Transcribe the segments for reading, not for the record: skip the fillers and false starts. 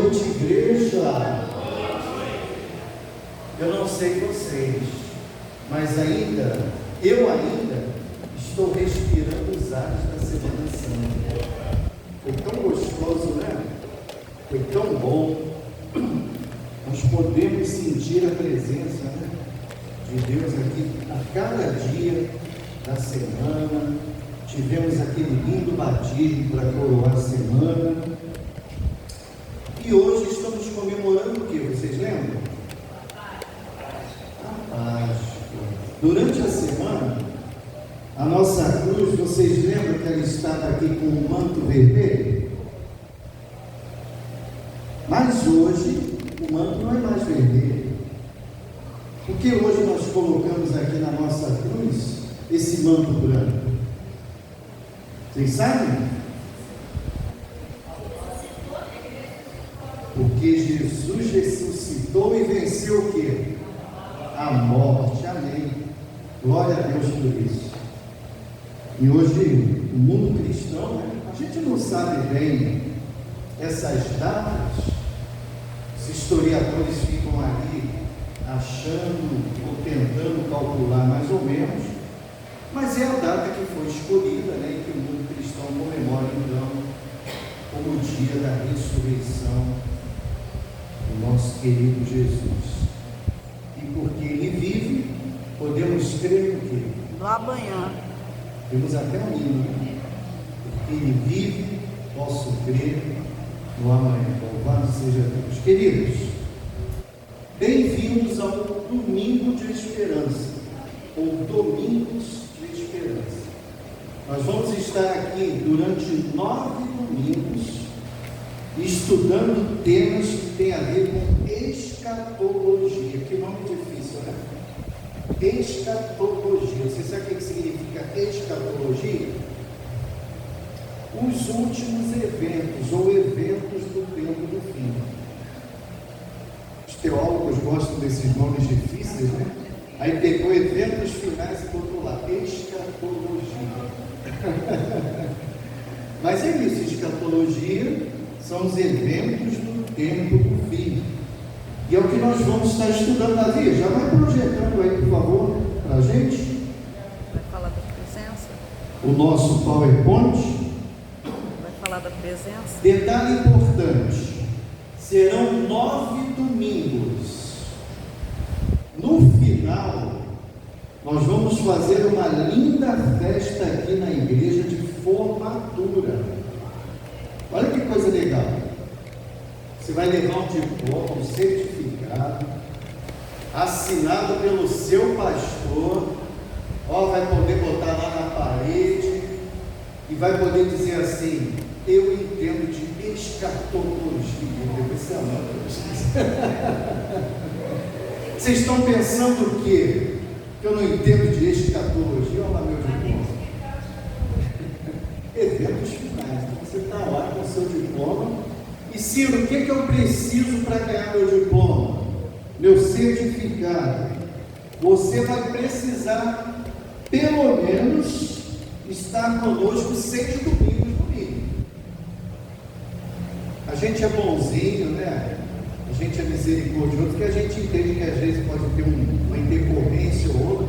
noite, igreja. Eu não sei vocês, mas eu ainda estou respirando os ares da Semana Santa. Foi tão gostoso, né? Foi tão bom. Nós podemos sentir a presença, né, de Deus aqui a cada dia da semana. Tivemos aquele lindo batismo para coroar a semana. E hoje estamos comemorando o que? Vocês lembram? A Páscoa. Durante a semana, a nossa cruz, vocês lembram que ela estava aqui com um manto vermelho? Mas hoje, o manto não é mais vermelho. Porque hoje nós colocamos aqui na nossa cruz esse manto branco. Vocês sabem? Porque Jesus ressuscitou e venceu o quê? A morte. Amém. Glória a Deus por isso. E hoje, o mundo cristão, né, a gente não sabe bem essas datas. Os historiadores ficam ali achando ou tentando calcular mais ou menos, mas é a data que foi escolhida, né, e que o mundo cristão comemora então como o dia da ressurreição do nosso querido Jesus. E porque ele vive, podemos crer no quê? No amanhã. Temos até um hino, né? Porque ele vive, posso crer no amanhã. Louvado seja Deus. Queridos, bem-vindos ao Domingo de Esperança, ou Domingos de Esperança. Nós vamos estar aqui durante 9 domingos, estudando temas que têm a ver com escatologia. Que nome difícil, né? Escatologia. Você sabe o que significa escatologia? Os últimos eventos, ou eventos do tempo do fim. Os teólogos gostam desses nomes difíceis, né? Aí pegou eventos finais e botou lá, escatologia. Mas é isso, escatologia são os eventos do tempo do fim. E é o que nós vamos estar estudando na vida. Já vai projetando aí, por favor, para a gente. Vai falar da presença? O nosso PowerPoint. Vai falar da presença? Detalhe importante: serão 9 domingos. No final, nós vamos fazer uma linda festa aqui na igreja de formatura. Olha que coisa legal. Você vai levar um diploma, um certificado, assinado pelo seu pastor. Vai poder botar lá na parede e vai poder dizer assim: eu entendo de escatologia. Vocês estão pensando o quê? Que eu não entendo de escatologia? Olha lá meu diploma. Eventos finais. Então você está lá com o seu diploma. E Ciro, o que eu preciso para ganhar meu diploma? Meu certificado. Você vai precisar, pelo menos, estar conosco 6 domingos no mínimo. A gente é bonzinho, né? A gente é misericordioso, porque a gente entende que às vezes pode ter uma intercorrência ou outra,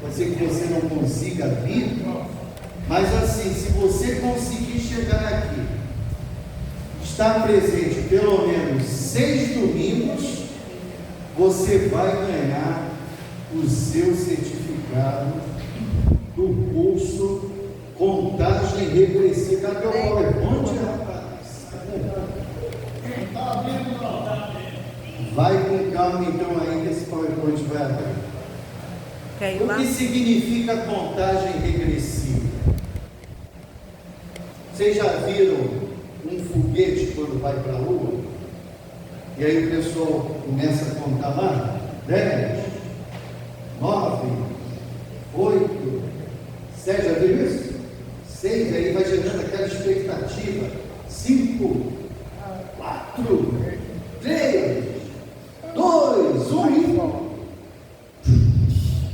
pode ser que você não consiga vir, mas assim, se você conseguir chegar aqui, estar presente pelo menos 6 domingos, você vai ganhar o seu certificado do curso Contagem Regressiva. Cadê o PowerPoint, rapaz? Vai com calma então aí que esse PowerPoint vai abrir. O que significa contagem regressiva? Vocês já viram um foguete quando vai para a Lua? E aí o pessoal começa a contar lá: 10, 9, 8, 7, já viu isso? 6, aí vai gerando aquela expectativa: 5, 4, 3, 2, 1 e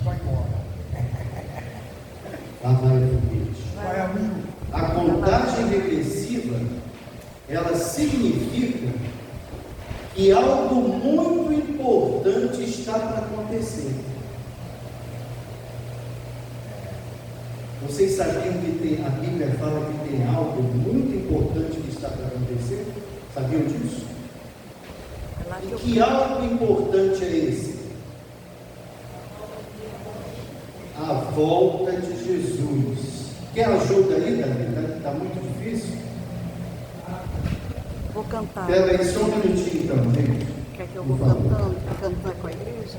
vai embora. Lá vai o foguete. A contagem regressiva, ela significa significa que algo muito importante está para acontecer. Vocês sabiam que a Bíblia fala que tem algo muito importante que está para acontecer? Sabiam disso? E que algo importante é esse? A volta de Jesus. Quer ajuda aí, Davi? Está muito difícil? Vou cantar. Pega aí só um minutinho então, gente. Quer que eu vou cantando? Cantar com a igreja?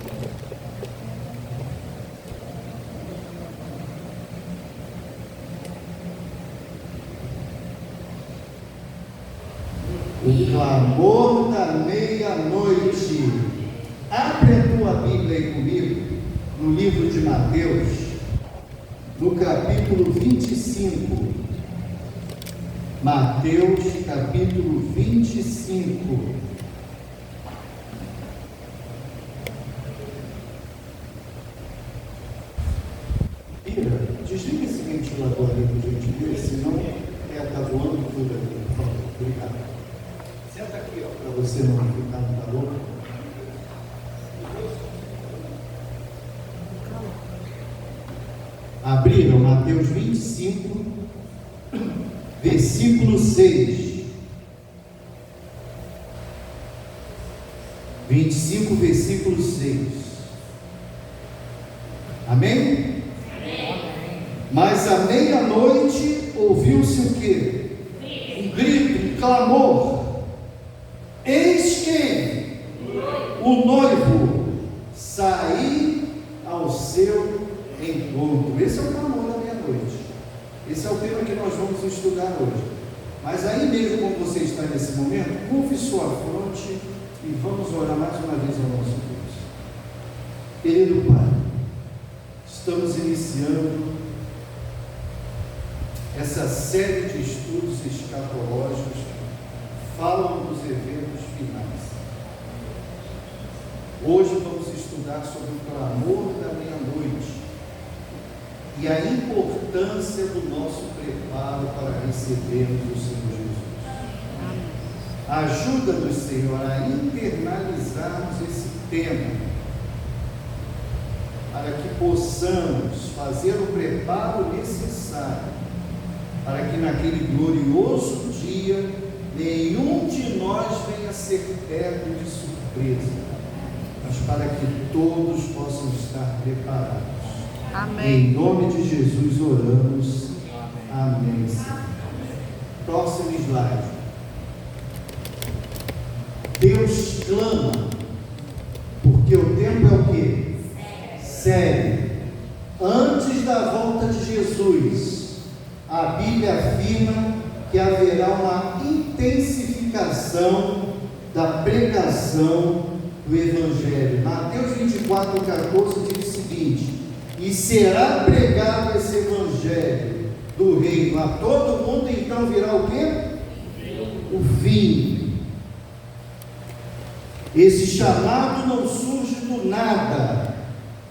O clamor da meia-noite. Abre a tua Bíblia aí comigo, no livro de Mateus, no capítulo 25. Mateus, capítulo 25. Ira, desliga esse ventilador aí, por gentileza, senão está voando tudo aqui. Por favor, obrigado. Senta aqui, ó, para você não ficar no calor. Abriram Mateus 25, versículo 6. 25, versículo 6. Amém? Mas à meia-noite ouviu-se o quê? Um grito, um clamor. Eis que o noivo sair ao seu encontro. Esse é o clamor da meia-noite. Esse é o tema que nós vamos estudar hoje. Mas aí mesmo, como você está nesse momento, curve sua fronte e vamos orar mais uma vez ao nosso Deus. Querido Pai, estamos iniciando essa série de estudos escatológicos que falam dos eventos finais. Hoje vamos estudar sobre o clamor da meia-noite e a importância do nosso preparo para recebermos o Senhor Jesus. Ajuda-nos, Senhor, a internalizarmos esse tema, para que possamos fazer o preparo necessário, para que naquele glorioso dia, nenhum de nós venha a ser pego de surpresa, mas para que todos possam estar preparados. Amém. Em nome de Jesus oramos. Amém. Próximo slide. Deus clama, porque o tempo é o quê? Sério. Antes da volta de Jesus, a Bíblia afirma que haverá uma intensificação da pregação do Evangelho. Mateus 24:14 diz o seguinte: e será pregado esse Evangelho do reino a todo mundo, então virá o quê? O fim. Esse chamado não surge do nada,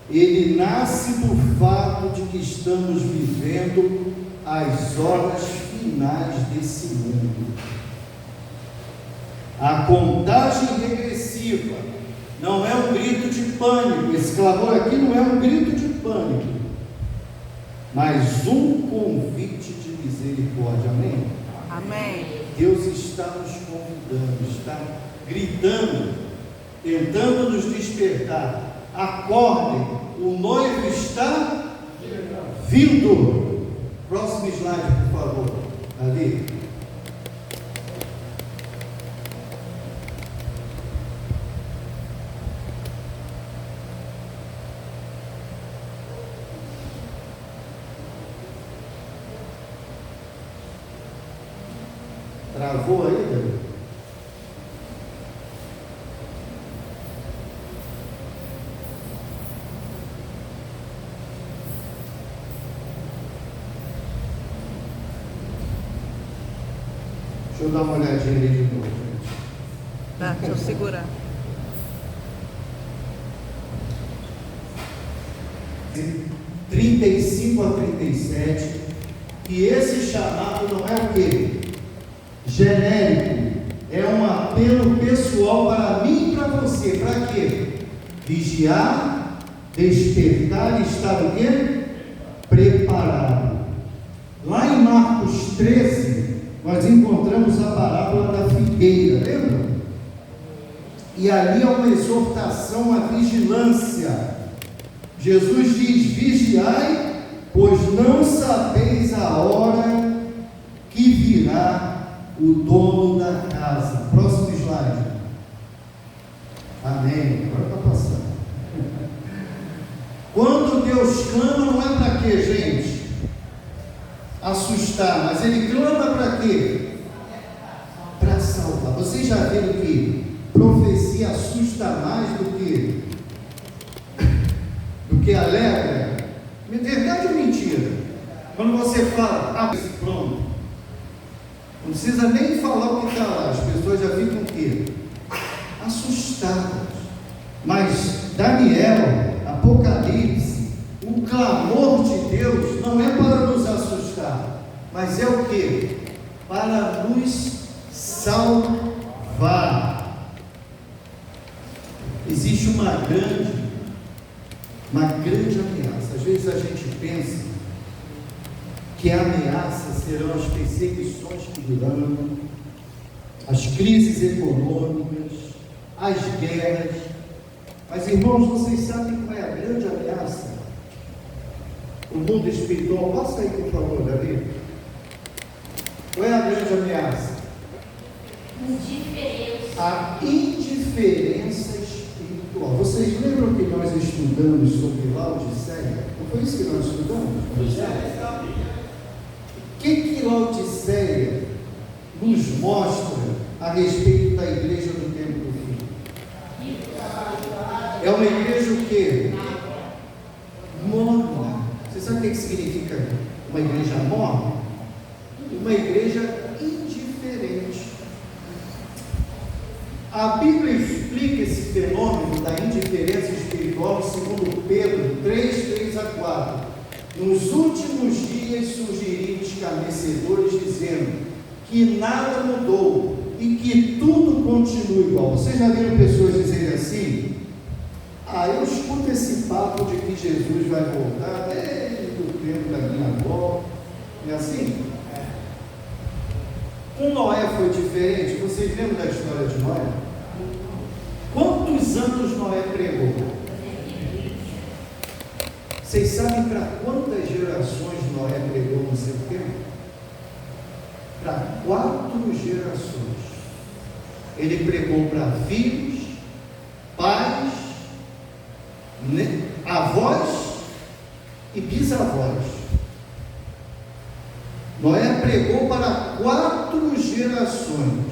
ele nasce do fato de que estamos vivendo as horas finais desse mundo. A contagem regressiva não é um grito de pânico. Esse clamor aqui não é um grito de pânico, mas um convite de misericórdia. Amém? Amém. Deus está nos convidando, está gritando, tentando nos despertar. Acordem, o noivo está vindo. Próximo slide, por favor. Ali. Travou aí, David? Deixa eu dar uma olhadinha ali de novo, gente. Tá, deixa eu segurar. De 35 a 37, que esse chamado não é o quê? Genérico, é um apelo pessoal para mim e para você. Para quê? Vigiar, despertar e estar o quê? Preparado. Lá em Marcos 13, nós encontramos a parábola da figueira, lembra? E ali é uma exortação à vigilância. Jesus diz: vigiai, pois não sabeis a hora que virá o dono da casa. Próximo slide. Amém. Agora está passando. Quando Deus clama, não é para quê, gente? Assustar, mas Ele clama para quê? Para salvar. Vocês já viram que profecia assusta mais do que alegra? Verdade ou mentira? Quando você fala, pronto, não precisa nem falar o que está lá, as pessoas já ficam o quê? Assustadas. Mas Daniel, Apocalipse, o clamor de Deus não é para nos assustar, mas é o quê? Para nos salvar. Existe uma grande ameaça. Às vezes a gente pensa que a ameaça serão as perseguições que virão, as crises econômicas, as guerras. Mas, irmãos, vocês sabem qual é a grande ameaça? O mundo espiritual. Passa aí, por favor, Davi. Qual é a grande ameaça? Indiferença. A indiferença espiritual. Vocês lembram que nós estudamos sobre Laodiceia? Não foi isso que nós estudamos? O que Laodiceia nos mostra a respeito da igreja do tempo do fim? É uma igreja o quê? Morna. Você sabe o que significa uma igreja morna? Uma igreja indiferente. A Bíblia explica esse fenômeno da indiferença espiritual segundo Pedro 3:3-4. Nos últimos dias surgiriam escarnecedores dizendo que nada mudou e que tudo continua igual. Vocês já viram pessoas dizerem assim? Eu escuto esse papo de que Jesus vai voltar desde o tempo da minha avó. Não é assim? Com Noé foi diferente. Vocês lembram da história de Noé? Quantos anos Noé pregou? Vocês sabem para quantas gerações Noé pregou no seu tempo? Para 4 gerações. Ele pregou para filhos, pais, avós e bisavós. Noé pregou para 4 gerações.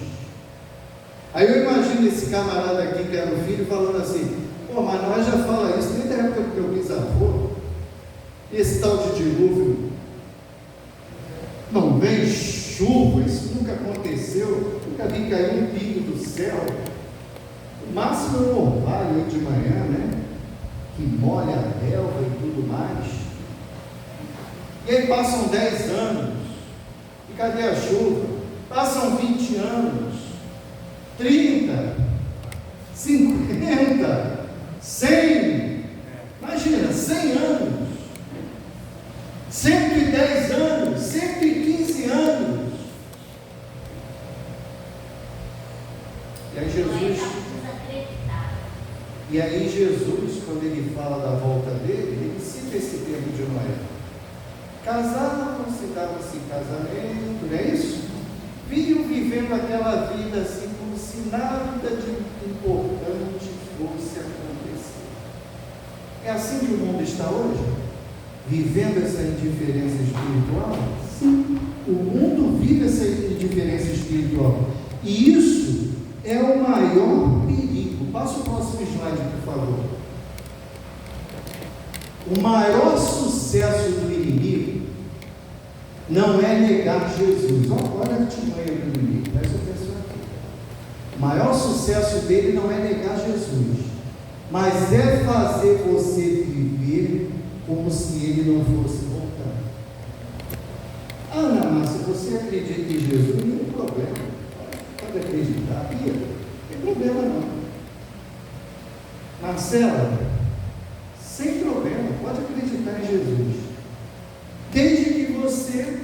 Aí eu imagino esse camarada aqui que era o filho falando assim: pô, mas Noé já fala isso desde a época do meu bisavô. Esse tal de dilúvio não vem chuva, isso nunca aconteceu, nunca vi cair um pingo do céu. O máximo é um orvalho de manhã, né? Que molha a relva e tudo mais. E aí passam 10 anos, e cadê a chuva? Passam 20 anos, 30, 50, 100, imagina, 100 anos, 110 anos, 115 anos. E aí Jesus, quando ele fala da volta dele, ele cita esse tempo de Noé. Casavam, se dava-se em casamento, não é isso? Vinham vivendo aquela vida assim, como se nada de importante fosse acontecer. É assim que o mundo está hoje? Vivendo essa indiferença espiritual? Sim. O mundo vive essa indiferença espiritual. E isso é o maior perigo. Passa o próximo slide, por favor. O maior sucesso do inimigo não é negar Jesus. Olha a artimanha do inimigo, presta atenção aqui. O maior sucesso dele não é negar Jesus, mas é fazer você viver como se ele não fosse voltar. Ana Márcia, você acredita em Jesus? Nenhum problema. Está pode acreditar. Ih, não tem problema não. Marcela, sem problema, pode acreditar em Jesus. Desde que você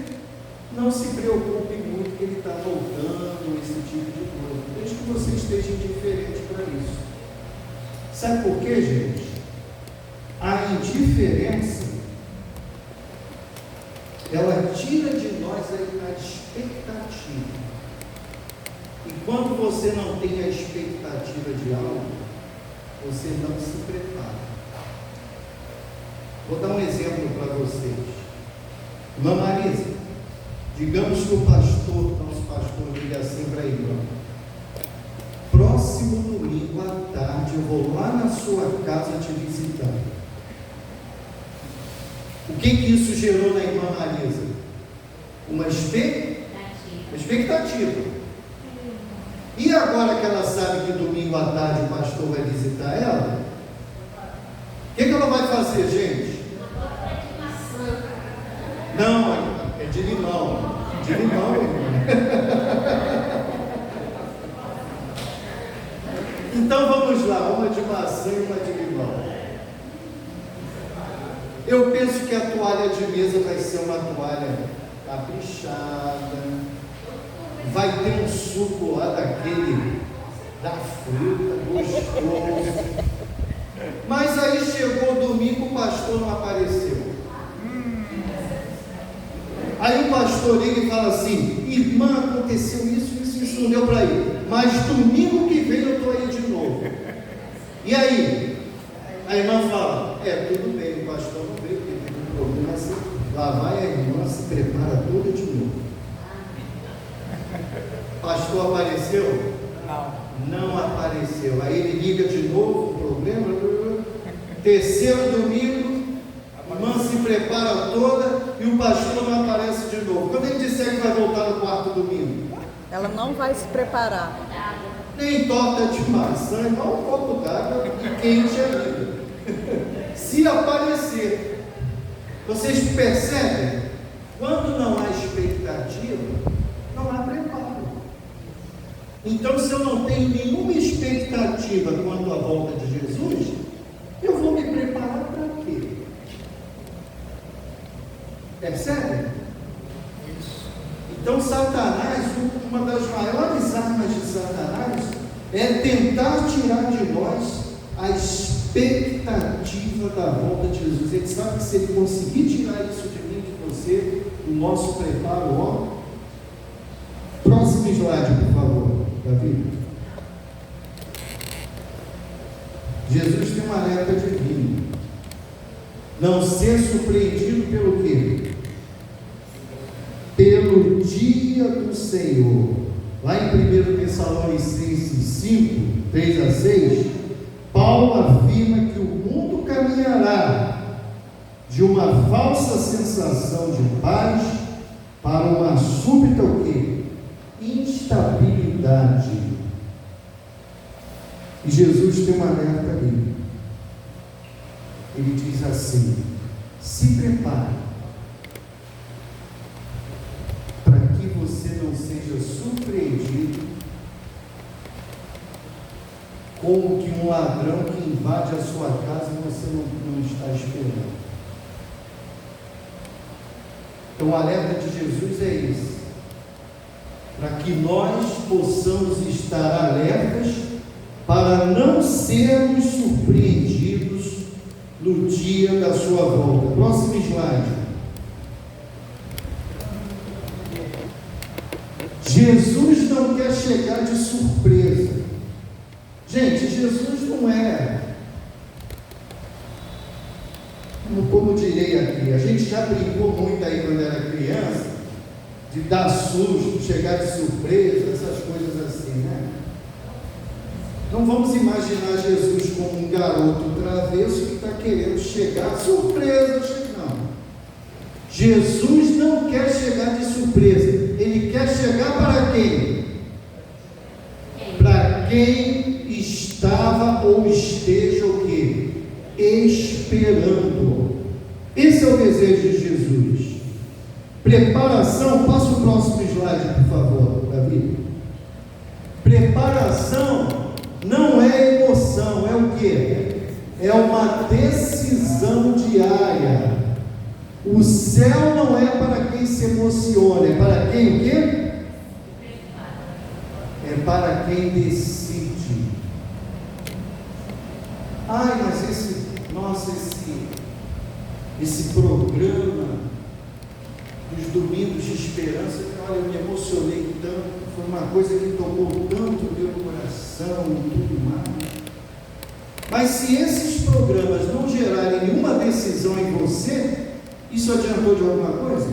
não se preocupe muito que ele está voltando, esse tipo de coisa. Desde que você esteja indiferente para isso. Sabe por quê, gente? A indiferença, ela tira de nós a expectativa. E quando você não tem a expectativa de algo, você não se prepara. Vou dar um exemplo para vocês. Irmã Marisa, digamos que o nosso pastor, diga assim para a irmã: próximo domingo à tarde eu vou lá na sua casa te visitar. O que isso gerou na irmã Marisa? Uma expectativa. E agora que ela sabe que domingo à tarde o pastor vai visitar ela, o que ela vai fazer, gente? Não, é de limão. De limão, Então vamos lá, uma de maçã e uma de limão. Eu penso que a toalha de mesa vai ser uma toalha caprichada. Vai ter um suco lá daquele, da fruta, gostoso. Mas aí chegou o domingo, o pastor não apareceu. Aí o pastor liga e fala assim: irmã, aconteceu isso não deu para ir. Mas domingo que vem eu estou aí de novo. E aí? A irmã fala: tudo bem, o pastor não veio, porque teve um problema assim. Lá vai a irmã, se prepara toda de novo. Pastor apareceu? Não apareceu. Aí ele liga de novo, o problema. Terceiro domingo, a irmã se prepara toda e o pastor não aparece de novo. Quando ele disser que vai voltar no quarto domingo? Ela não vai se preparar. Nem torta de maçã, igual um copo d'água e quente ainda. Se aparecer, vocês percebem? Quando não há expectativa, não há preparo. Então, se eu não tenho nenhuma expectativa quanto à volta de Jesus, eu vou me preparar para quê? Percebe? Então, Satanás, uma das maiores armas de Satanás é tentar tirar de nós a expectativa da volta de Jesus. Ele sabe que se ele conseguir tirar isso de mim, de você, o nosso preparo, Próximo slide, por favor, Davi. Jesus tem uma alerta divina. Não ser surpreendido pelo quê? Pelo dia do Senhor. Lá em 1 Tessalonicenses 5, 3 a 6, Paulo afirma que o mundo caminhará de uma falsa sensação de paz para uma súbita o quê? Instabilidade. E Jesus tem uma alerta ali. Ele diz assim: se prepare para que você não seja surpreendido como que um ladrão que invade a sua casa e você não está esperando. Então o alerta de Jesus é esse, para que nós possamos estar alertas para não sermos surpreendidos no dia da sua volta. Próximo slide. Jesus não quer chegar de surpresa. Gente, Jesus não é, como direi aqui, a gente já brincou muito aí quando era criança, de dar susto, chegar de surpresa, essas coisas assim, né? Não vamos imaginar Jesus como um garoto travesso que está querendo chegar surpresa, não. Jesus não quer chegar de surpresa, ele quer chegar para quem? Para quem estava ou esteja o quê? Esperando. Esse é o desejo de Jesus. Preparação, passa o próximo slide, por favor, Davi. Preparação não é emoção, é o quê? É uma decisão diária. O céu não é para quem se emociona, é para quem o quê? É para quem decide. Ai, mas esse programa dos domingos de esperança, olha, eu me emocionei tanto, foi uma coisa que tocou tanto o meu coração e tudo mais. Mas se esses programas não gerarem nenhuma decisão em você, isso adiantou de alguma coisa?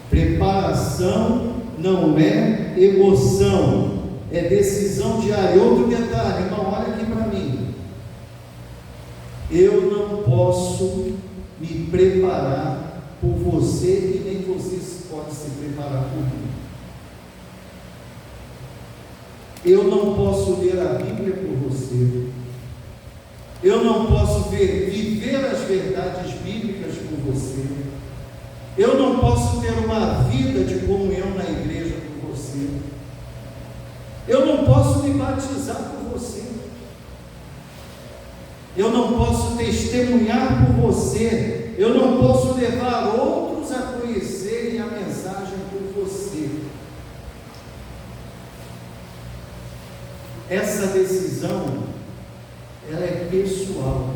Preparação não é emoção, é decisão diária. Outro detalhe, irmão, olha aqui para mim. Eu não posso me preparar por você e nem você pode se preparar por mim. Eu não posso ler a Bíblia por você. Eu não posso viver as verdades bíblicas por você. Eu não posso ter uma vida de comunhão na igreja por você. Eu não posso me batizar por você. Eu não posso testemunhar por você. Eu não posso levar outros a conhecerem a mensagem por você. Essa decisão, ela é pessoal.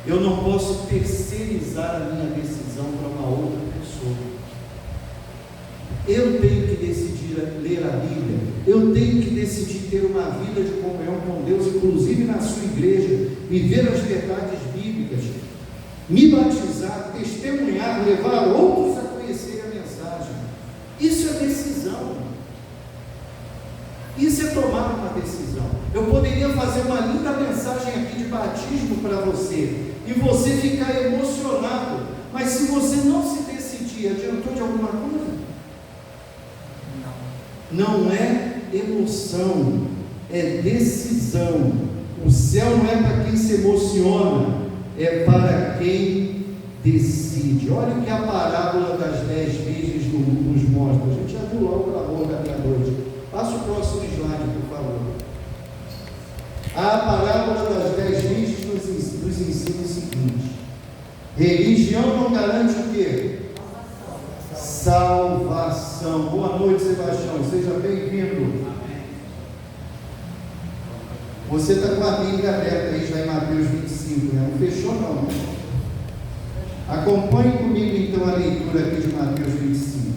Eu não posso terceirizar a minha decisão para uma outra pessoa. Eu tenho que decidir ler a Bíblia. Eu tenho que decidir ter uma vida de comunhão com Deus, inclusive na sua igreja, viver as verdades bíblicas, me batizar, testemunhar, levar outros a conhecer a mensagem. Isso é decisão. Isso é tomar uma decisão. Eu poderia fazer uma linda mensagem aqui de batismo para você, e você ficar emocionado, mas se você não se decidir, adiantou de alguma coisa? Não é emoção, é decisão. O céu não é para quem se emociona, é para quem decide. Olha o que a parábola das 10 virgens nos mostra. A gente já viu logo para a rua da meia-noite. Passa o próximo slide, por favor. A parábola das 10 virgens nos ensina o seguinte: religião não garante o quê? Salvação. Boa noite, Sebastião, seja bem-vindo. Você está com a Bíblia aberta aí já em Mateus 25, né? Não fechou não, né? Acompanhe comigo então a leitura aqui de Mateus 25.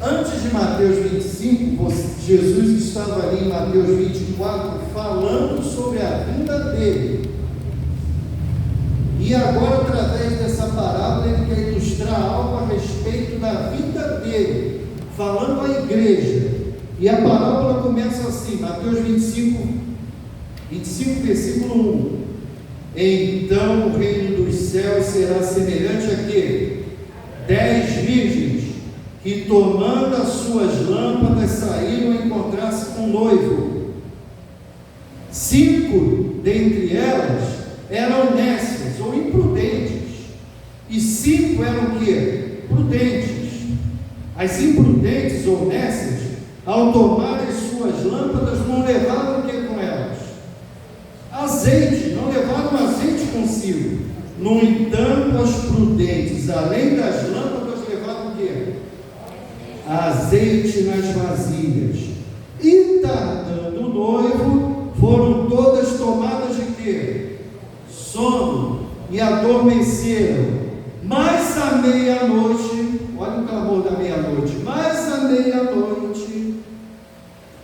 Antes de Mateus 25, Jesus estava ali em Mateus 24 falando sobre a vinda dele. E agora, através dessa parábola, ele quer ilustrar algo a respeito da vida dele, falando à igreja. E a parábola começa assim, Mateus 25, versículo 1. Então o reino dos céus será semelhante a quê? 10 virgens, que tomando as suas lâmpadas saíram a encontrar-se com o noivo. 5 dentre elas eram nécias ou imprudentes, e 5 eram o quê? Prudentes. As imprudentes ou nécias, ao tomar as suas lâmpadas, não levaram o que com elas? Azeite, não levaram azeite consigo. No entanto, as prudentes, além das lâmpadas, levaram o quê? Azeite nas vasilhas. E tardando o noivo, foram todas tomadas de quê? Sono, e adormeceram. Mas à meia-noite, olha o clamor da meia-noite, mas à meia-noite,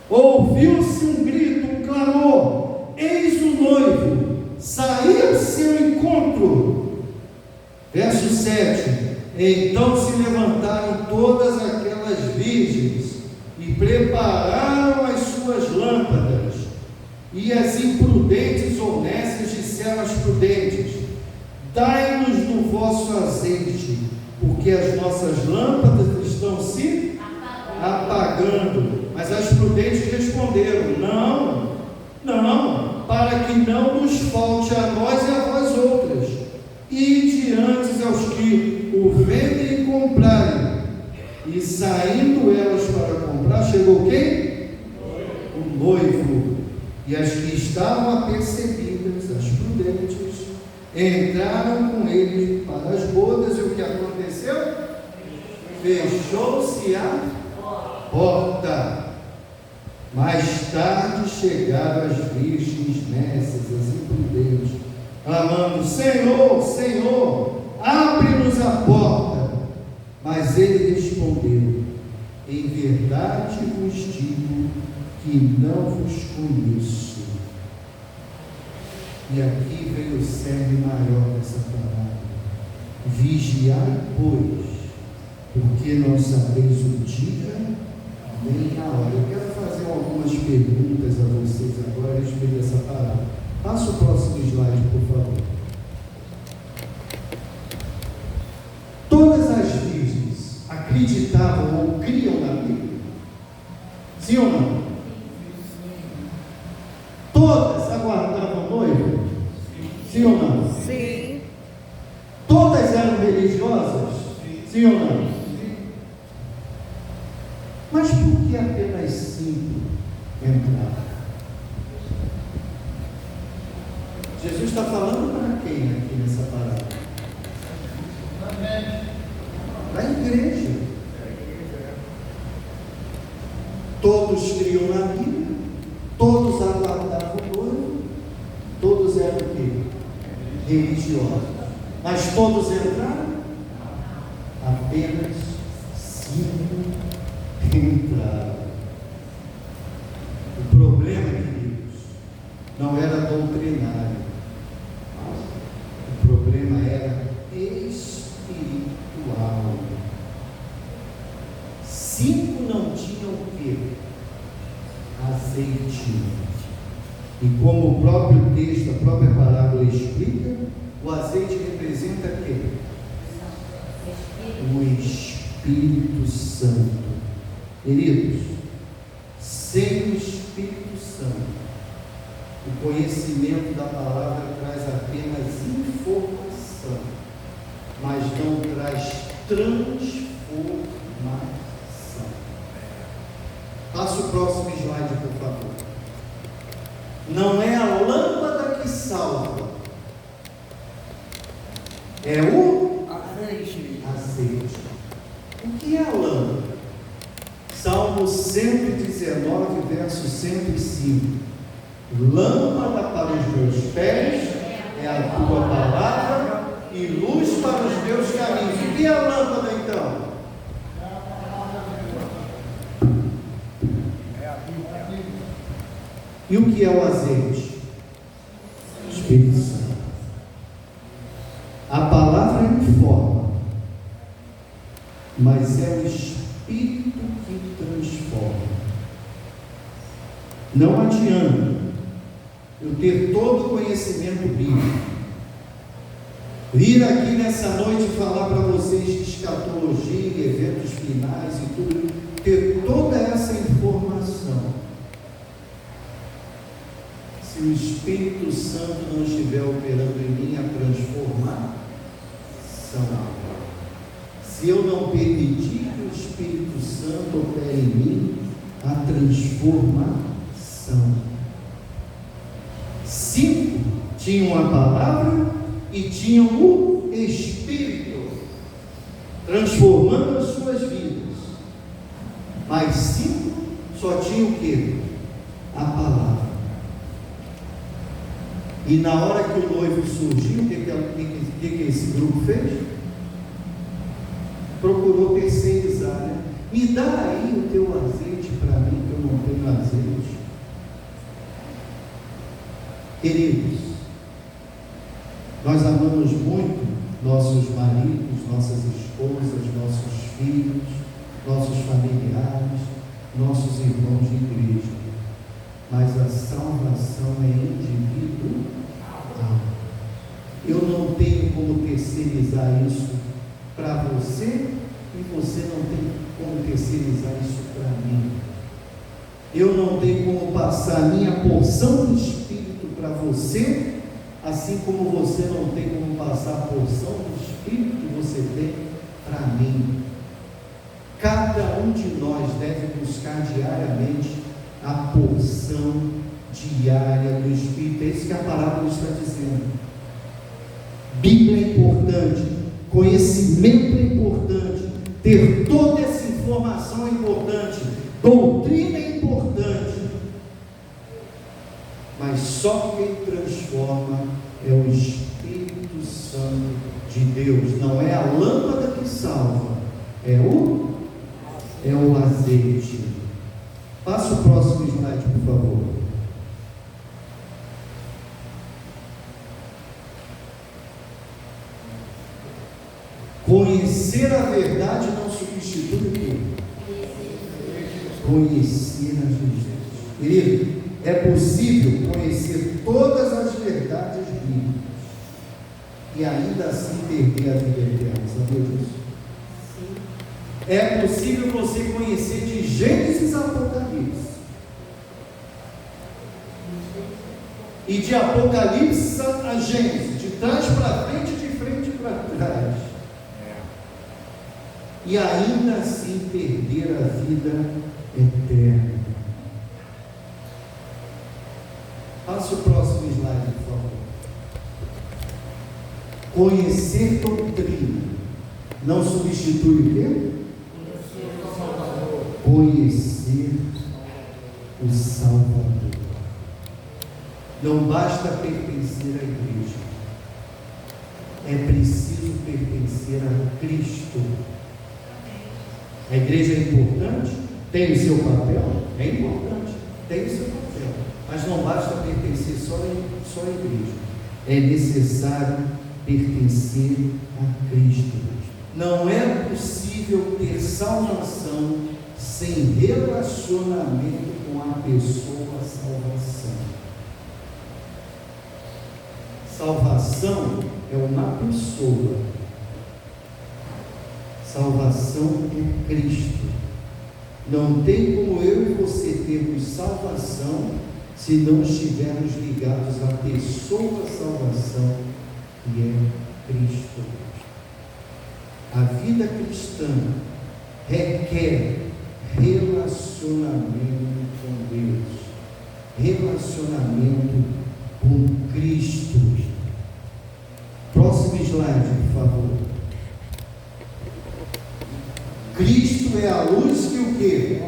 ouviu-se um grito, um clamor: eis o noivo, saí ao seu encontro. Verso 7: então se levantaram todas aquelas virgens e prepararam as suas lâmpadas. E as imprudentes ou nécias disseram às prudentes: dai-nos do vosso azeite, porque as nossas lâmpadas estão se apagando. Mas as prudentes responderam: não, para que não nos falte a nós e a vós outras. E diante aos que o vendem e E saindo elas para comprar, chegou quem? O noivo. E as que estavam apercebidas, as prudentes, entraram com ele para as bodas. E o que aconteceu? Fechou-se a porta. Mais tarde chegaram as virgens nessas, as imprudentes, clamando: Senhor, Senhor, abre-nos a porta. Mas ele respondeu: em verdade vos digo que não vos conheço. E aqui vem o cerne maior dessa palavra: vigiai, pois, porque não sabeis o dia nem a hora. Eu quero fazer algumas perguntas a vocês agora a respeito dessa palavra. Passa o próximo slide, por favor. Todas as virgens acreditavam ou criam na Bíblia? Sim ou não? Todas aguardavam o noivo? Sim ou não? Sim. Todas eram religiosas? Sim ou não? Mas por que apenas 5 entraram? Jesus está falando para quem aqui nessa parábola? Para a igreja. Todos criam na Bíblia, todos aguardavam o noivo, todos eram o quê? Religiosos. Mas todos entraram? Apenas 5 entraram. O problema, queridos, não era doutrinário. O problema era espiritual. 5 não tinham o quê? Azeite. E como o próprio texto, a própria parábola explica, o azeite representa o quê? O Espírito Santo. Queridos, sem o Espírito Santo, o conhecimento da palavra traz apenas informação, mas não traz transformação. Passa o próximo slide, por favor. Não é a lâmpada que salva, é o azeite. O que é a lâmpada? Salmo 119, verso 105. Lâmpada para os meus pés é a tua palavra e luz para os meus caminhos. O que é a lâmpada então? E o que é o azeite? Espírito Santo. A palavra informa, mas é o Espírito que transforma. Não adianta eu ter todo o conhecimento bíblico, vir aqui nessa noite falar para vocês de escatologia, eventos finais e tudo, ter toda essa informação. Se o Espírito Santo não estiver operando em mim a transformação, se eu não permitir que o Espírito Santo opere em mim a transformação. 5 tinham a palavra e tinham o Espírito transformando as suas vidas, mas 5 só tinham o quê? A palavra. E na hora que o noivo surgiu, o que esse grupo fez? Procurou terceirizar, né? Me dá aí o teu azeite para mim, que eu não tenho azeite. Queridos, nós amamos muito nossos maridos, nossas esposas, nossos filhos, nossos familiares, nossos irmãos de igreja, mas a salvação é individual. Eu não tenho como terceirizar isso para você e você não tem como terceirizar isso para mim. Eu não tenho como passar a minha porção do Espírito para você, assim como você não tem como passar a porção do Espírito que você tem para mim. Cada um de nós deve buscar diariamente a porção diária do Espírito. É isso que a palavra está dizendo. Bíblia é importante, conhecimento é importante, ter toda essa informação é importante, doutrina é importante, mas só quem transforma é o Espírito Santo de Deus. Não é a lâmpada que salva, é o azeite. Passa o próximo slide, por favor. Conhecer a verdade não substitui o quê? Conhecer a Jesus. Querido, é possível conhecer todas as verdades bíblicas e ainda assim perder a vida eterna. Sabia disso? É possível você conhecer de Gênesis a Apocalipse e de Apocalipse a Gênesis, de trás para frente, de frente para trás, e ainda assim perder a vida eterna. Passe o próximo slide, por favor. Conhecer doutrina não substitui o quê? Conhecer o Salvador. Não basta pertencer à igreja, é preciso pertencer a Cristo. A igreja é importante? Tem o seu papel? É importante, tem o seu papel, mas não basta pertencer só à igreja, é necessário pertencer a Cristo. Não é possível ter salvação sem relacionamento com a pessoa salvação. Salvação é uma pessoa, salvação é Cristo. Não tem como eu e você termos salvação se não estivermos ligados à pessoa salvação, que é Cristo. A vida cristã requer relacionamento com Deus, relacionamento com Cristo. Próximo slide, por favor. Cristo é a luz que o quê?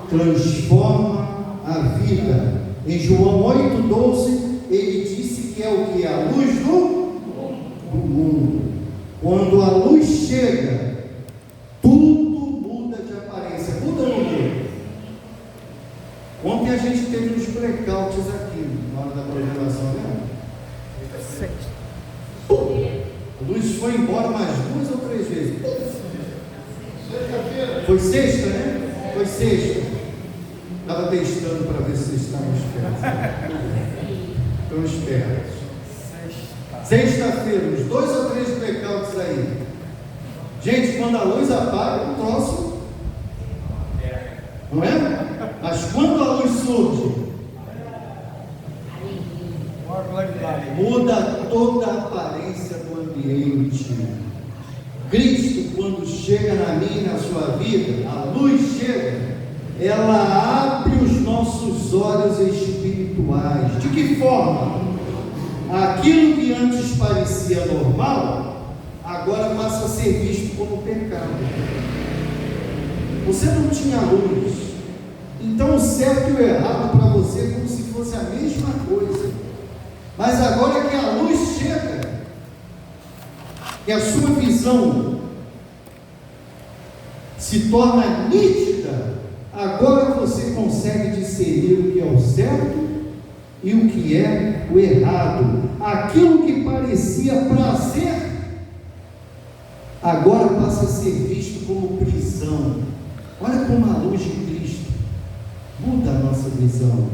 Transforma a vida. Em João 8,12, ele disse que é o que? A luz do mundo. Quando a luz chega, tudo muda de aparência. Muda ou não muda? Ontem a gente teve uns blackouts aqui, na hora da programação, né? A luz foi embora mais 2 ou 3 vezes. Foi sexta, né? Foi sexta. Estava testando para ver se vocês estavam espertos. Estão espertos. Sexta-feira, uns 2 ou 3 blackouts aí. Gente, quando a luz apaga, o troço. Não é? Mas quando a luz surge, muda toda a aparência do ambiente. Cristo, quando chega na minha e na sua vida, a luz chega, ela abre os nossos olhos espirituais. De que forma? Aquilo que antes parecia normal, agora passa a ser visto como pecado. Você não tinha luz, então o certo e o errado para você é como se fosse a mesma coisa. Mas agora que a luz chega, e a sua visão se torna nítida, agora você consegue discernir o que é o certo e o que é o errado. Aquilo que parecia prazer, agora passa a ser visto como prisão. Olha como a luz de Cristo muda a nossa visão.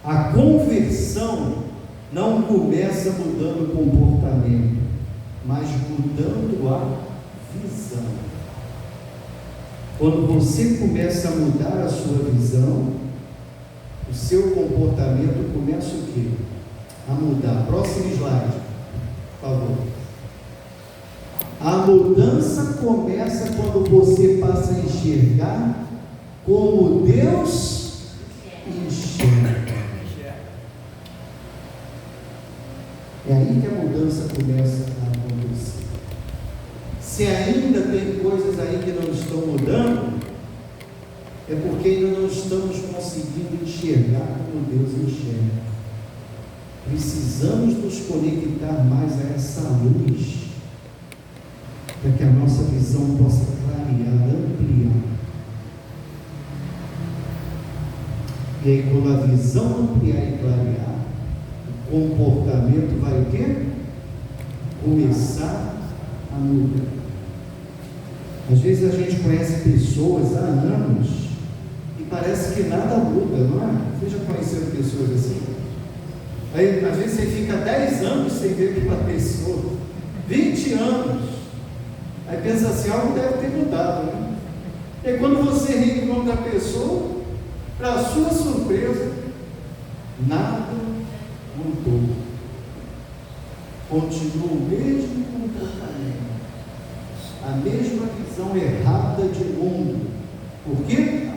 A conversão não começa mudando o comportamento, mas mudando a visão. Quando você começa a mudar a sua visão, o seu comportamento começa o quê? A mudar. Próximo slide, por favor. A mudança começa quando você passa a enxergar como Deus enxerga. É aí que a mudança começa a acontecer. Se ainda tem coisas aí que não estão mudando, é porque ainda não estamos conseguindo enxergar como Deus enxerga. Precisamos nos conectar mais a essa luz, para que a nossa visão possa clarear, ampliar. E aí, quando a visão ampliar e clarear, o comportamento vai o quê? Começar a mudar. Às vezes a gente conhece pessoas há anos e parece que nada muda, não é? Você já conheceu pessoas assim? Aí, às vezes você fica 10 anos sem ver aquela pessoa, 20 anos, aí pensa assim, algo deve ter mudado, né? E aí, quando você reencontra a pessoa, para sua surpresa, nada mudou. Continua o mesmo comportamento, a mesma visão errada de mundo. Por quê?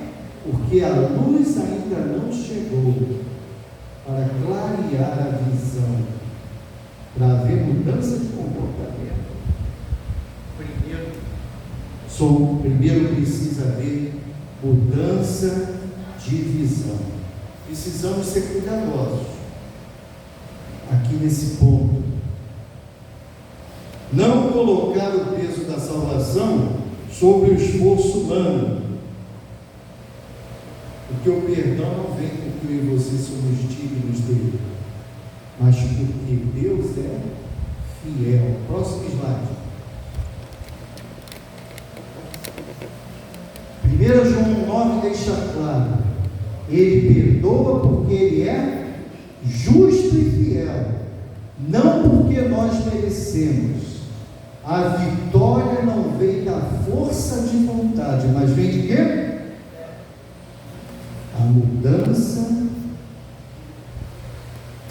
Porque a luz ainda não chegou para clarear a visão, para haver mudança de comportamento. Primeiro precisa haver mudança de visão. Precisamos ser cuidadosos aqui nesse ponto. Não colocar o peso da salvação sobre o esforço humano, porque o perdão não vem porque eu e você somos dignos dele, mas porque Deus é fiel. Próximo slide. 1 João 9 deixa claro: Ele perdoa porque Ele é justo e fiel, não porque nós merecemos. A vitória não vem da força de vontade, mas vem de quê? A mudança.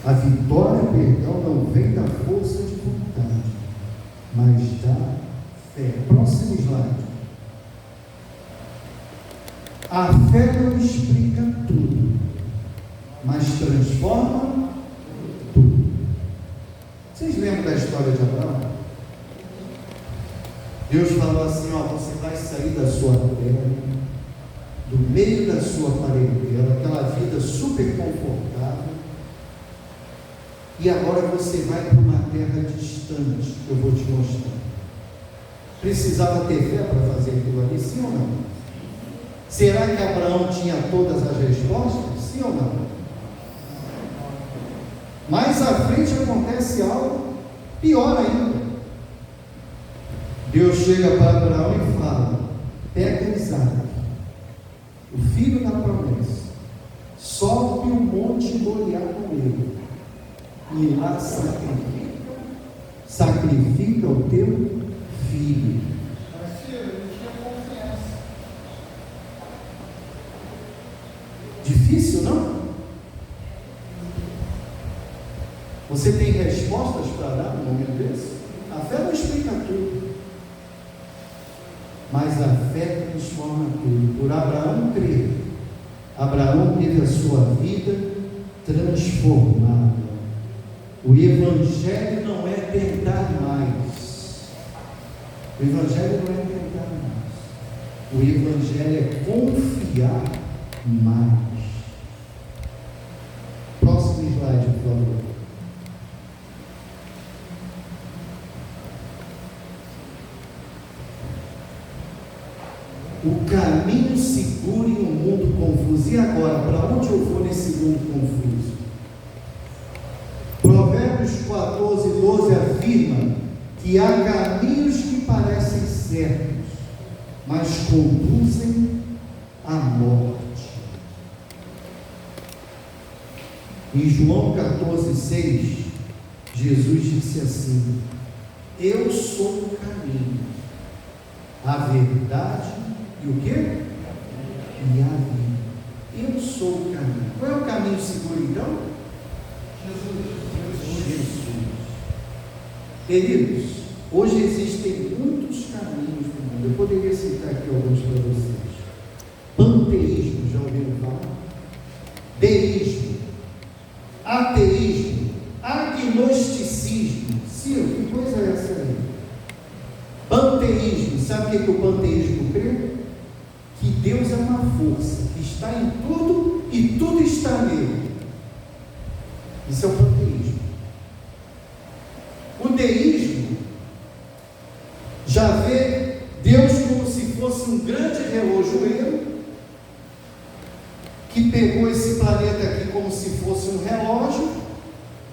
A vitória, perdão, não vem da força de vontade, mas da fé. Próximo slide. A fé não explica tudo, mas transforma tudo. Vocês lembram da história de Abraão? Deus falou assim: ó, você vai sair da sua terra, do meio da sua parentela, aquela vida super confortável, e agora você vai para uma terra distante, que eu vou te mostrar. Precisava ter fé para fazer aquilo ali, sim ou não? Será que Abraão tinha todas as respostas? Sim ou não? Mais à frente acontece algo pior ainda. Deus chega para Abraão e fala: pega Isaac, o filho da promessa, sobe o monte Moriá com ele, e lá sacrifica o teu filho. Difícil, não? Você tem respostas para dar no momento desse? A fé não explica tudo, mas a fé transforma tudo. Por Abraão crer, Abraão teve a sua vida transformada. O Evangelho não é tentar mais. O Evangelho não é tentar mais. O Evangelho é confiar mais. Próximo slide, por favor. O caminho seguro em um mundo confuso. E agora, para onde eu vou nesse mundo confuso? Provérbios 14:12 afirma que há caminhos que parecem certos, mas conduzem à morte. Em João 14:6, Jesus disse assim: eu sou o caminho, a verdade e o quê? E a vida. Eu sou o caminho. Qual é o caminho seguro então? Jesus. Queridos, Hoje existem muitos caminhos no mundo. Eu poderia citar aqui alguns para vocês. Panteísmo, já ouviram falar? Deísmo, ateísmo, agnosticismo. Ciro, que coisa é essa aí? Panteísmo, sabe o que o panteísmo crê? Que Deus é uma força, que está em tudo e tudo está nele. Isso é o panteísmo. O deísmo já vê Deus como se fosse um grande relojoeiro que pegou esse planeta aqui como se fosse um relógio,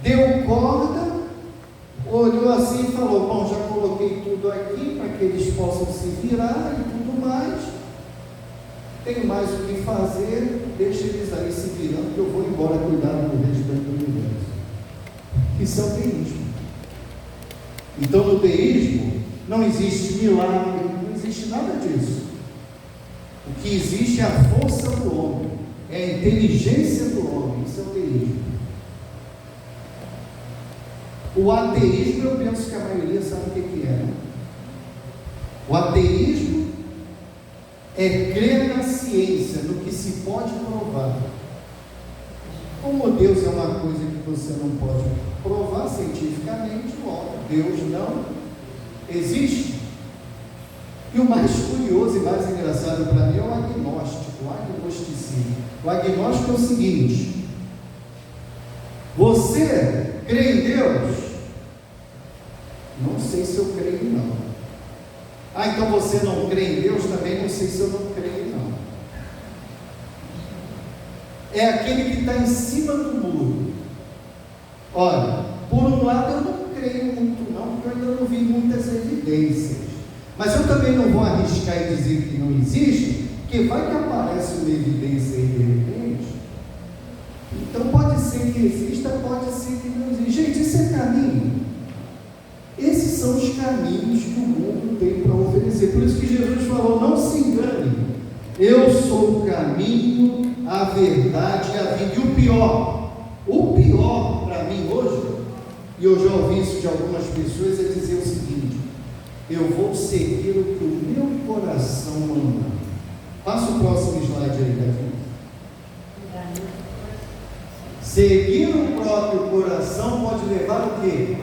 deu corda, olhou assim e falou: bom, já coloquei tudo aqui para que eles possam se virar e tudo mais, tenho mais o que fazer, deixa eles aí se virando que eu vou embora cuidar do restante do universo. Isso é o deísmo. Então no deísmo não existe milagre, não existe nada disso. O que existe é a força do homem, é a inteligência do homem. Isso é o deísmo. O ateísmo, eu penso que a maioria sabe o que é, né? O ateísmo é crer na ciência, no que se pode provar. Como Deus é uma coisa que você não pode provar cientificamente, logo, Deus não existe. E o mais curioso e mais engraçado para mim é o agnóstico, o agnosticismo. O agnóstico é o seguinte: você crê em Deus? Não sei se eu creio, não. Ah, então você não crê em Deus? Também não sei se eu não creio, não. É aquele que está em cima do muro. Olha, por um lado eu não creio muito, não, porque eu ainda não vi muitas evidências. Mas eu também não vou arriscar e dizer que não existe, porque vai que aparece uma evidência aí de repente. Então pode ser que exista, pode ser que não exista. Gente, isso é caminho. Esses são os caminhos que o mundo tem para oferecer. Por isso que Jesus falou: não se engane, eu sou o caminho, a verdade e a vida. E o pior para mim hoje, e eu já ouvi isso de algumas pessoas, é dizer o seguinte: eu vou seguir o que o meu coração manda. Passa o próximo slide aí, Davi. Seguir o próprio coração pode levar o quê?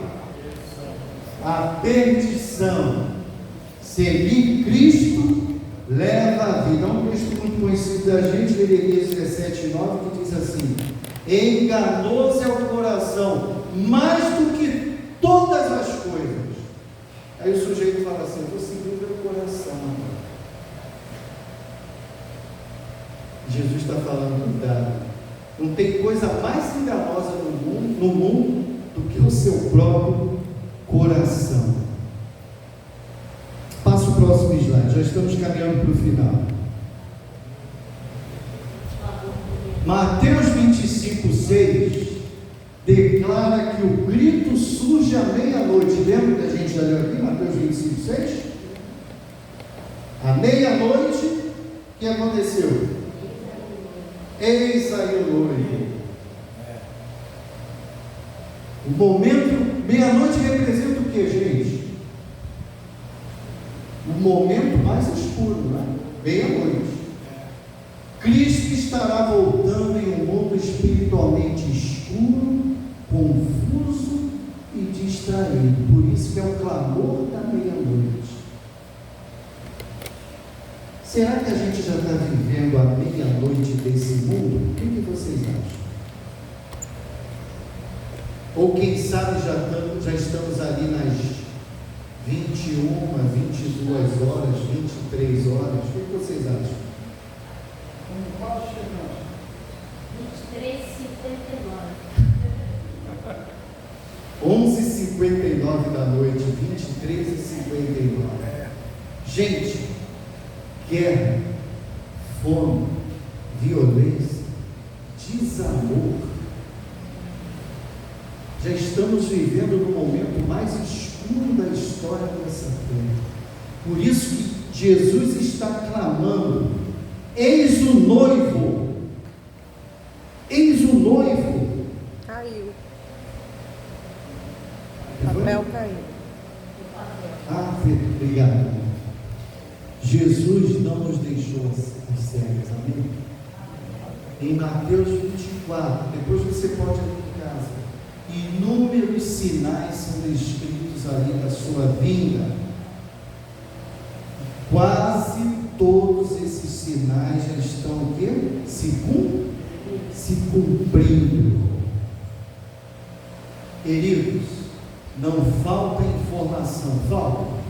A perdição. Seguir Cristo leva a vida. Há um texto muito conhecido da gente, Jeremias 17:9, que diz assim: enganoso é o coração, mais do que todas as coisas. Aí o sujeito fala assim: eu vou seguir o meu coração. Jesus está falando: cuidado, não tem coisa mais enganosa no mundo do que o seu próprio coração. Passa o próximo slide, já estamos caminhando para o final. Mateus 25:6 declara que o grito surge à meia-noite. Lembra que a gente já leu aqui, Mateus 25:6? À meia-noite, o que aconteceu? Eis aí o noivo. O momento, meia-noite representa o que, gente? O momento mais escuro, né? Meia-noite. Cristo estará voltando em um mundo espiritualmente escuro, confuso e distraído. Por isso que é o clamor da meia-noite. Será que a gente já está vivendo a meia-noite desse mundo? O que vocês acham? Ou quem sabe já estamos ali nas 21, 22 horas, 23 horas? O que vocês acham? 11h59 da noite, 23h59. Gente, guerra, fome, violência, desamor. Já estamos vivendo no momento mais escuro da história dessa terra. Por isso que Jesus está clamando: eis o noivo. Eis o noivo. Caiu. O papel caiu. fechou as séries, amém? Em Mateus 24, depois você pode ir em casa, inúmeros sinais são descritos ali da sua vinda. Quase todos esses sinais já estão o quê? Se cumprindo. Queridos, não falta informação, falta.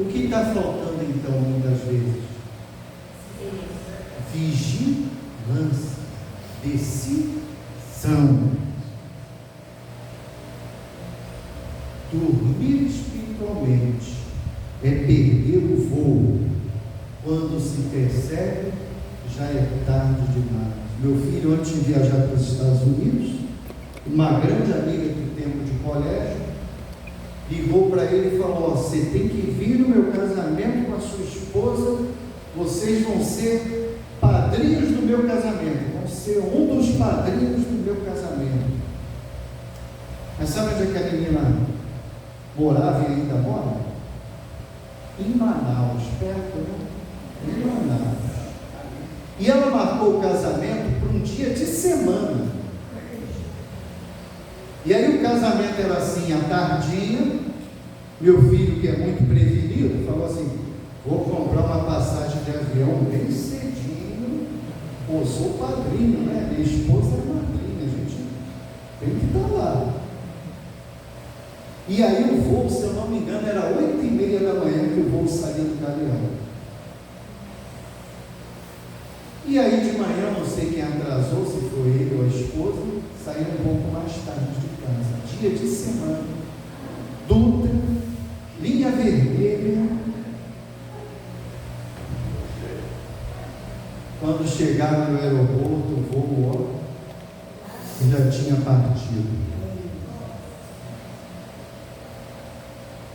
O que está faltando então, muitas vezes? Vigilância, decisão. Dormir espiritualmente é perder o voo. Quando se percebe, já é tarde demais. Meu filho, antes de viajar para os Estados Unidos, uma grande amiga do tempo de colégio ligou para ele e falou: você tem que vir no meu casamento com a sua esposa, vocês vão ser padrinhos do meu casamento, vão ser um dos padrinhos do meu casamento. Mas sabe onde é que a menina morava e ainda mora? Em Manaus, perto, né? Em Manaus. E ela marcou o casamento para um dia de semana. E aí o casamento era assim, à tardinha. Meu filho, que é muito prevenido, falou assim: vou comprar uma passagem de avião bem cedinho. Pô, sou padrinho, né? Minha esposa é madrinha, a gente tem que estar lá. E aí o voo, se eu não me engano, era 8h30 da manhã que o voo saía do Galeão. E aí de manhã, não sei quem atrasou, se foi ele ou a esposa, saíram um pouco mais tarde de casa. Dia de semana, Dutra, linha vermelha. Quando chegaram no aeroporto, o voo já tinha partido.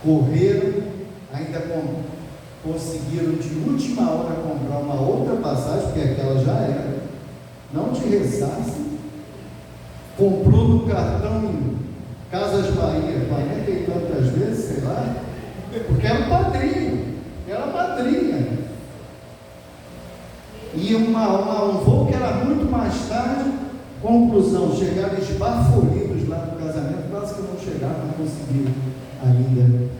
Correram, ainda conseguiram de última hora comprar uma outra passagem, porque aquela já era, não de ressaça. Comprou no cartão em Casas Bahia 40 e tantas vezes, sei lá, porque era padrinho, era madrinha. E um voo que era muito mais tarde. Conclusão, chegaram esbaforidos lá no casamento, quase que não chegaram, não conseguiram ainda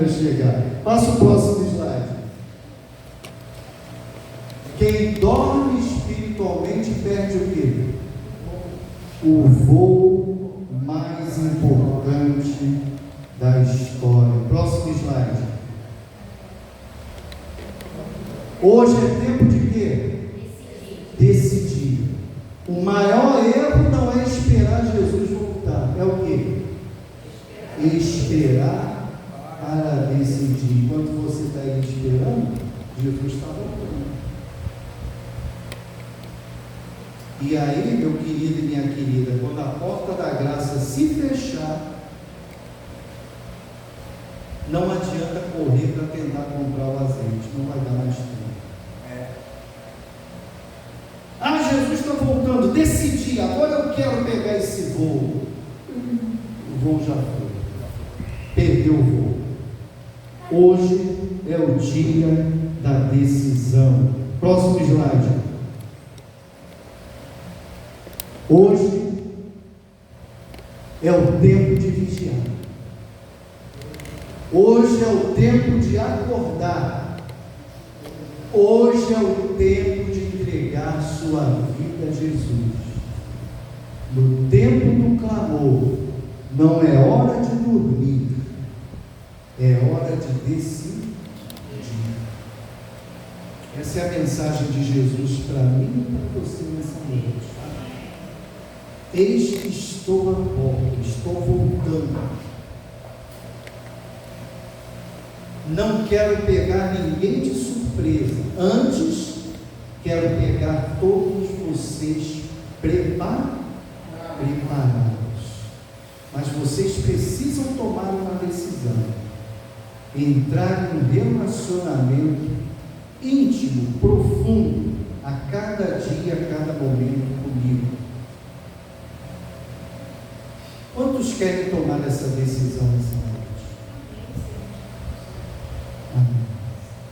chegar. Passa o próximo slide. Quem dorme espiritualmente perde o quê? O voo mais importante da história. Próximo slide. Hoje é tempo de quê? Decidir. O maior erro não é esperar Jesus voltar. É o quê? Esperar para decidir. Enquanto você está aí esperando, Jesus está voltando. E aí, meu querido e minha querida, quando a porta da graça se fechar, não adianta correr para tentar comprar o azeite, não vai dar mais tempo. Jesus está voltando, decidi, agora eu quero pegar esse voo. O voo já foi, perdeu o voo. Hoje é o dia da decisão. Próximo slide. Hoje é o tempo de vigiar. Hoje é o tempo de acordar. Hoje é o tempo de entregar sua vida a Jesus. No tempo do clamor, não é hora de dormir, é hora de decidir. Essa é a mensagem de Jesus para mim e para você nessa noite. Eis que estou à porta, estou voltando. Não quero pegar ninguém de surpresa. Antes, quero pegar todos vocês preparados. Mas vocês precisam tomar uma decisão. Entrar em um relacionamento íntimo, profundo, a cada dia, a cada momento comigo. Quantos querem tomar essa decisão nessa noite? Amém.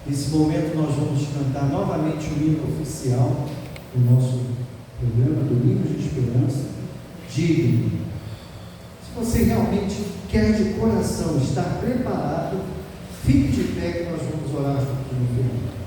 Nesse momento nós vamos cantar. hino oficial do nosso programa Domingos de Esperança, digno. Se você realmente quer de coração estar preparado, fique de pé que nós vamos orar aqui no final.